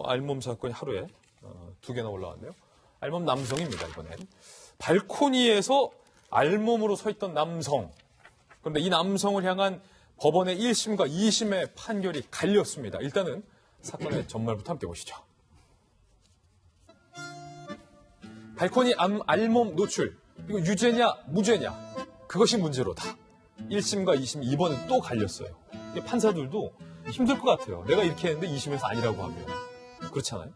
알몸 사건이 하루에 2개나 올라왔네요. 알몸 남성입니다, 이번엔. 발코니에서 알몸으로 서 있던 남성. 그런데 이 남성을 향한 법원의 1심과 2심의 판결이 갈렸습니다. 일단은 사건의 전말부터 함께 보시죠. 발코니 알몸 노출. 이거 유죄냐 무죄냐. 그것이 문제로다. 1심과 2심 이번엔 또 갈렸어요. 판사들도 힘들 것 같아요. 내가 이렇게 했는데 2심에서 아니라고 하면. 그렇잖아요.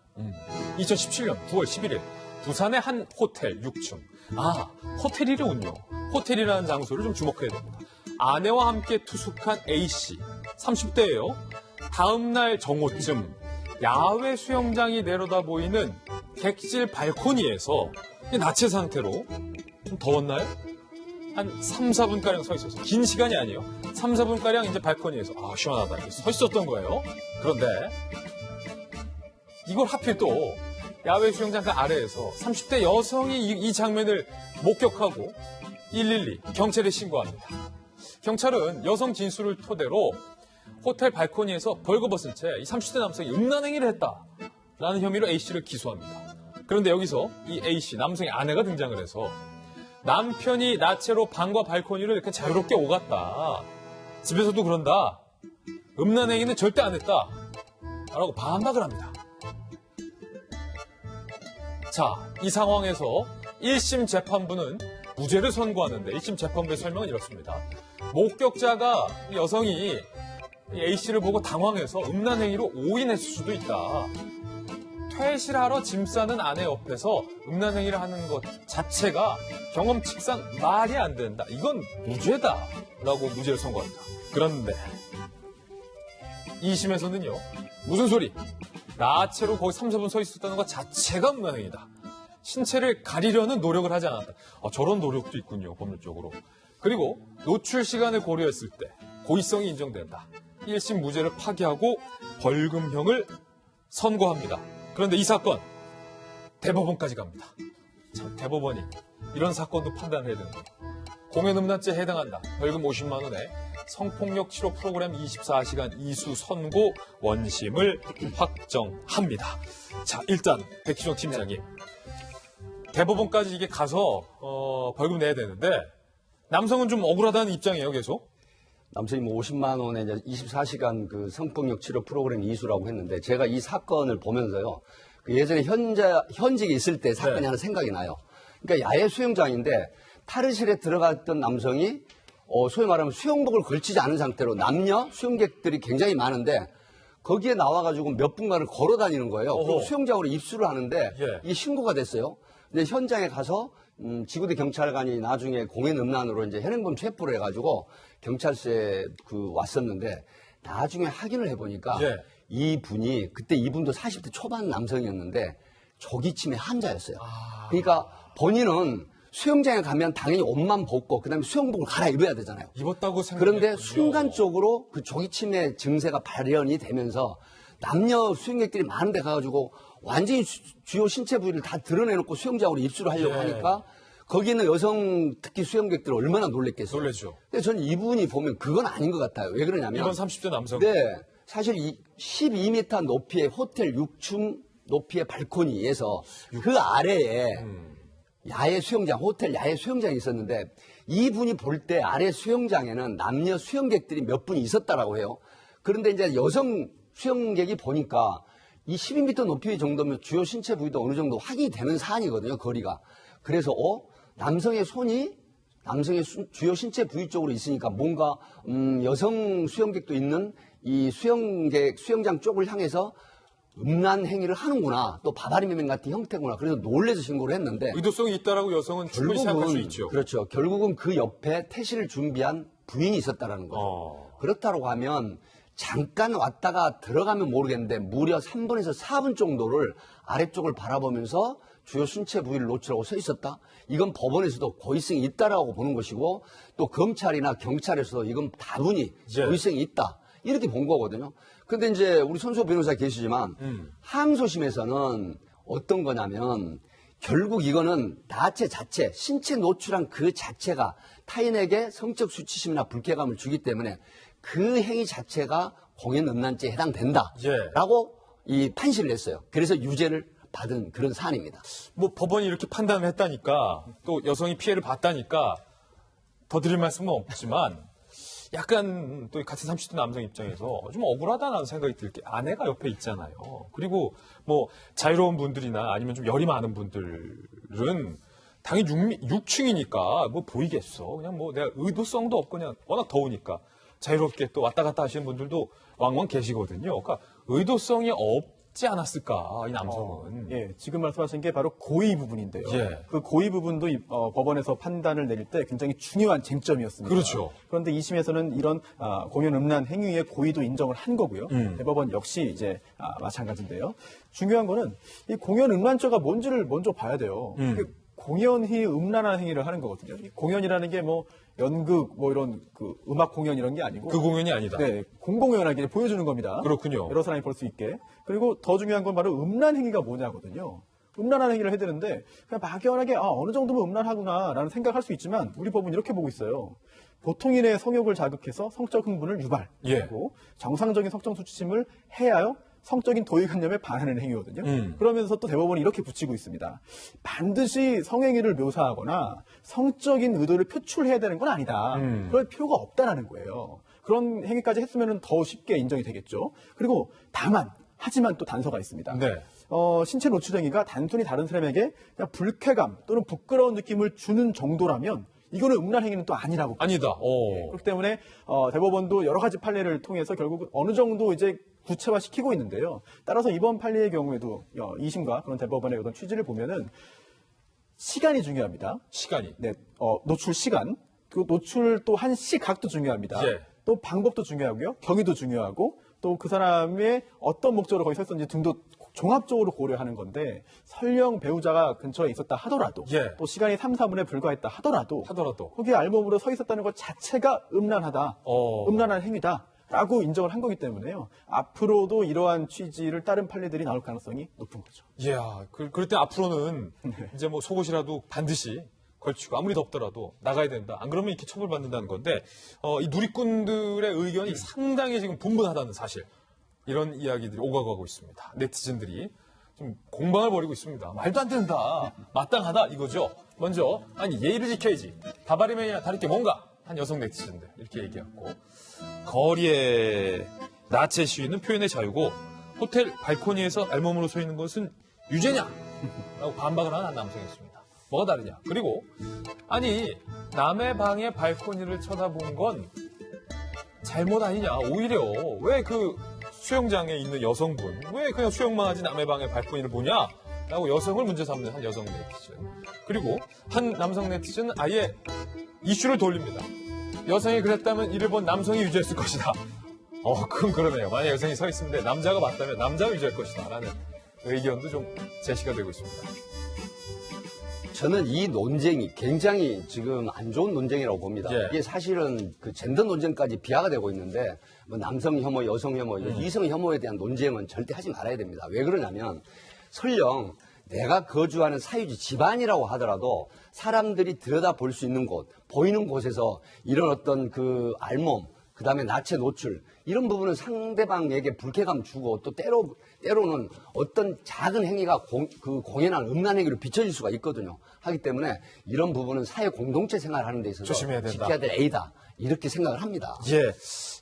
2017년 9월 11일 부산의 한 호텔 6층. 호텔이군요. 호텔이라는 장소를 좀 주목해야 됩니다. 아내와 함께 투숙한 A씨, 30대예요. 다음 날 정오쯤 야외 수영장이 내려다 보이는 객실 발코니에서 나체 상태로 좀 더웠나요? 한 3, 4분가량 서 있었어요. 긴 시간이 아니에요. 3, 4분가량 이제 발코니에서 시원하다 이렇게 서 있었던 거예요. 그런데 이걸 하필 또 야외 수영장 그 아래에서 30대 여성이 이 장면을 목격하고 112 경찰에 신고합니다. 경찰은 여성 진술을 토대로 호텔 발코니에서 벌거벗은 채 이 30대 남성이 음란행위를 했다라는 혐의로 A씨를 기소합니다. 그런데 여기서 이 A씨, 남성의 아내가 등장을 해서 남편이 나체로 방과 발코니를 이렇게 자유롭게 오갔다. 집에서도 그런다. 음란행위는 절대 안 했다. 라고 반박을 합니다. 자, 이 상황에서 1심 재판부는 무죄를 선고하는데 1심 재판부의 설명은 이렇습니다. 목격자가 여성이 A씨를 보고 당황해서 음란행위로 오인했을 수도 있다. 퇴실하러 짐 싸는 아내 옆에서 음란행위를 하는 것 자체가 경험칙상 말이 안 된다. 이건 무죄다라고 무죄를 선고합니다. 그런데 2심에서는요. 무슨 소리? 나체로 거기 3, 4분 서 있었다는 것 자체가 음란행위다. 신체를 가리려는 노력을 하지 않았다. 저런 노력도 있군요. 법률적으로. 그리고 노출 시간을 고려했을 때 고의성이 인정된다. 1심 무죄를 파기하고 벌금형을 선고합니다. 그런데 이 사건 대법원까지 갑니다. 참 대법원이 이런 사건도 판단해야 되는 거예요. 공연음란죄에 해당한다. 벌금 50만 원에 성폭력 치료 프로그램 24시간 이수 선고 원심을 확정합니다. 자, 일단 백희종 팀장님. 대법원까지 이게 가서 벌금 내야 되는데 남성은 좀 억울하다는 입장이에요, 계속. 남성이 50만 원에 이제 24시간 그 성폭력 치료 프로그램 이수라고 했는데 제가 이 사건을 보면서요. 그 예전에 현직에 있을 때 사건이 하나 생각이 나요. 그러니까 야외 수영장인데 탈의실에 들어갔던 남성이 소위 말하면 수영복을 걸치지 않은 상태로 남녀 수영객들이 굉장히 많은데 거기에 나와가지고 몇 분간을 걸어 다니는 거예요. 그리고 수영장으로 입수를 하는데 이게 신고가 됐어요. 근데 현장에 가서 지구대 경찰관이 나중에 공연 음란으로 이제 현행범 체포를 해가지고 경찰서에 왔었는데 나중에 확인을 해보니까 이분이 그때 이분도 40대 초반 남성이었는데 조기침의 환자였어요. 그러니까 본인은 수영장에 가면 당연히 옷만 벗고 그다음에 수영복을 갈아입어야 되잖아요. 입었다고 그런데 순간적으로 그 조기침의 증세가 발현이 되면서 남녀 수영객들이 많은 데 가가지고 완전히 주요 신체 부위를 다 드러내놓고 수영장으로 입수를 하려고 하니까 거기 있는 여성 특히 수영객들이 얼마나 놀랬겠어요. 놀랬죠. 근데 저는 이분이 보면 그건 아닌 것 같아요. 왜 그러냐면 이번 30대 남성. 네, 사실 12m 높이의 호텔 6층 높이의 발코니에서 그 아래에 야외 수영장, 호텔 야외 수영장이 있었는데 이분이 볼 때 아래 수영장에는 남녀 수영객들이 몇 분이 있었다라고 해요. 그런데 이제 여성 수영객이 보니까 이 12m 높이 정도면 주요 신체 부위도 어느 정도 확인이 되는 사안이거든요, 거리가. 그래서 남성의 손이 남성의 주요 신체 부위 쪽으로 있으니까 뭔가 여성 수영객도 있는 이 수영장 쪽을 향해서 음란 행위를 하는구나. 또 바바리매매 같은 형태구나. 그래서 놀래서 신고를 했는데 의도성이 있다라고 여성은 충분히 생각할 수 있죠. 그렇죠. 결국은 그 옆에 퇴실을 준비한 부인이 있었다라는 거죠. 그렇다고 하면 잠깐 왔다가 들어가면 모르겠는데 무려 3분에서 4분 정도를 아래쪽을 바라보면서 주요 신체 부위를 노출하고 서 있었다. 이건 법원에서도 고의성이 있다라고 보는 것이고 또 검찰이나 경찰에서도 이건 다분히 고의성이 있다. 이렇게 본 거거든요. 근데 이제 우리 손수호 변호사 계시지만 항소심에서는 어떤 거냐면 결국 이거는 나체 자체, 신체 노출한 그 자체가 타인에게 성적 수치심이나 불쾌감을 주기 때문에 그 행위 자체가 공연 음란죄에 해당된다라고 이 판시를 냈어요. 그래서 유죄를 받은 그런 사안입니다. 뭐 법원이 이렇게 판단을 했다니까 또 여성이 피해를 봤다니까 더 드릴 말씀은 없지만 약간 또 같은 30대 남성 입장에서 좀 억울하다는 생각이 들게 아내가 옆에 있잖아요. 그리고 뭐 자유로운 분들이나 아니면 좀 열이 많은 분들은 당연히 6층이니까 뭐 보이겠어. 그냥 뭐 내가 의도성도 없고 그냥 워낙 더우니까 자유롭게 또 왔다 갔다 하시는 분들도 왕왕 계시거든요. 그러니까 의도성이 없지 않았을까 이 남성은. 예, 지금 말씀하신 게 바로 고의 부분인데요. 예. 그 고의 부분도 법원에서 판단을 내릴 때 굉장히 중요한 쟁점이었습니다. 그렇죠. 그런데 2심에서는 이런 공연 음란 행위의 고의도 인정을 한 거고요. 대법원 역시 이제 마찬가지인데요. 중요한 거는 이 공연 음란죄가 뭔지를 먼저 봐야 돼요. 이게 공연이 음란한 행위를 하는 거거든요. 이 공연이라는 게 뭐 연극, 뭐 이런 그 음악 공연 이런 게 아니고 그 공연이 아니다. 네, 공공연하게 보여주는 겁니다. 그렇군요. 여러 사람이 볼 수 있게. 그리고 더 중요한 건 바로 음란 행위가 뭐냐거든요. 음란한 행위를 해야 되는데 그냥 막연하게 어느 정도면 음란하구나라는 생각할 수 있지만 우리 법은 이렇게 보고 있어요. 보통인의 성욕을 자극해서 성적 흥분을 유발하고 정상적인 성적 수치심을 해하여 성적인 도의관념에 반하는 행위거든요. 그러면서 또 대법원이 이렇게 붙이고 있습니다. 반드시 성행위를 묘사하거나 성적인 의도를 표출해야 되는 건 아니다. 그럴 필요가 없다라는 거예요. 그런 행위까지 했으면 더 쉽게 인정이 되겠죠. 그리고 하지만 또 단서가 있습니다. 네. 신체 노출 행위가 단순히 다른 사람에게 그냥 불쾌감 또는 부끄러운 느낌을 주는 정도라면 이거는 음란 행위는 또 아니라고. 아니다. 그렇기 때문에 대법원도 여러 가지 판례를 통해서 결국 어느 정도 이제 구체화시키고 있는데요. 따라서 이번 판례의 경우에도 2심과 그런 대법원의 어떤 취지를 보면은 시간이 중요합니다. 시간이. 네, 노출 시간, 그 노출 또 한 시각도 중요합니다. 예. 또 방법도 중요하고요, 경위도 중요하고 또 그 사람의 어떤 목적으로 거기 서 있었는지 등도 종합적으로 고려하는 건데 설령 배우자가 근처에 있었다 하더라도 예. 또 시간이 3, 4분에 불과했다 하더라도 하더라도. 거기에 알몸으로 서 있었다는 것 자체가 음란하다, 음란한 행위다라고 인정을 한 거기 때문에요. 앞으로도 이러한 취지를 따른 판례들이 나올 가능성이 높은 거죠. 이야, 그럴 때 앞으로는 이제 뭐 속옷이라도 반드시 걸치고 아무리 덥더라도 나가야 된다. 안 그러면 이렇게 처벌받는다는 건데 이 누리꾼들의 의견이 상당히 지금 분분하다는 사실. 이런 이야기들이 오가고 있습니다. 네티즌들이 좀 공방을 벌이고 있습니다. 말도 안 된다. 마땅하다 이거죠. 먼저 아니 예의를 지켜야지. 바바리맨이나 다를 게 뭔가 한 여성 네티즌들 이렇게 얘기하고 거리의 나체 시위는 표현의 자유고 호텔 발코니에서 알몸으로 서 있는 것은 유죄냐? 라고 반박을 하는 한 남성이 있습니다. 뭐가 다르냐? 그리고 아니 남의 방의 발코니를 쳐다본 건 잘못 아니냐? 오히려 왜 그 수영장에 있는 여성분 왜 그냥 수영만 하지 남의 방의 발코니를 보냐? 라고 여성을 문제 삼는 한 여성 네티즌. 그리고 한 남성 네티즌은 아예 이슈를 돌립니다. 여성이 그랬다면 이를 본 남성이 유죄했을 것이다. 그럼 그러네요. 만약 여성이 서 있는데 남자가 맞다면 남자가 유죄할 것이다. 라는 의견도 좀 제시가 되고 있습니다. 저는 이 논쟁이 굉장히 지금 안 좋은 논쟁이라고 봅니다. 예. 이게 사실은 그 젠더 논쟁까지 비하가 되고 있는데 뭐 남성 혐오, 여성 혐오, 이성 혐오에 대한 논쟁은 절대 하지 말아야 됩니다. 왜 그러냐면 설령 내가 거주하는 사유지 집안이라고 하더라도 사람들이 들여다볼 수 있는 곳, 보이는 곳에서 이런 어떤 그 알몸, 그 다음에 나체 노출 이런 부분은 상대방에게 불쾌감 주고 또 때로는 어떤 작은 행위가 공연한 음란 행위로 비춰질 수가 있거든요. 하기 때문에 이런 부분은 사회 공동체 생활하는 데 있어서 조심해야 된다. 지켜야 될 A다. 이렇게 생각을 합니다. 예.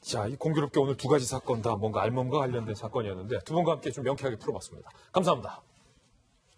자, 이 공교롭게 오늘 두 가지 사건 다 뭔가 알몸과 관련된 사건이었는데 두 분과 함께 좀 명쾌하게 풀어봤습니다. 감사합니다.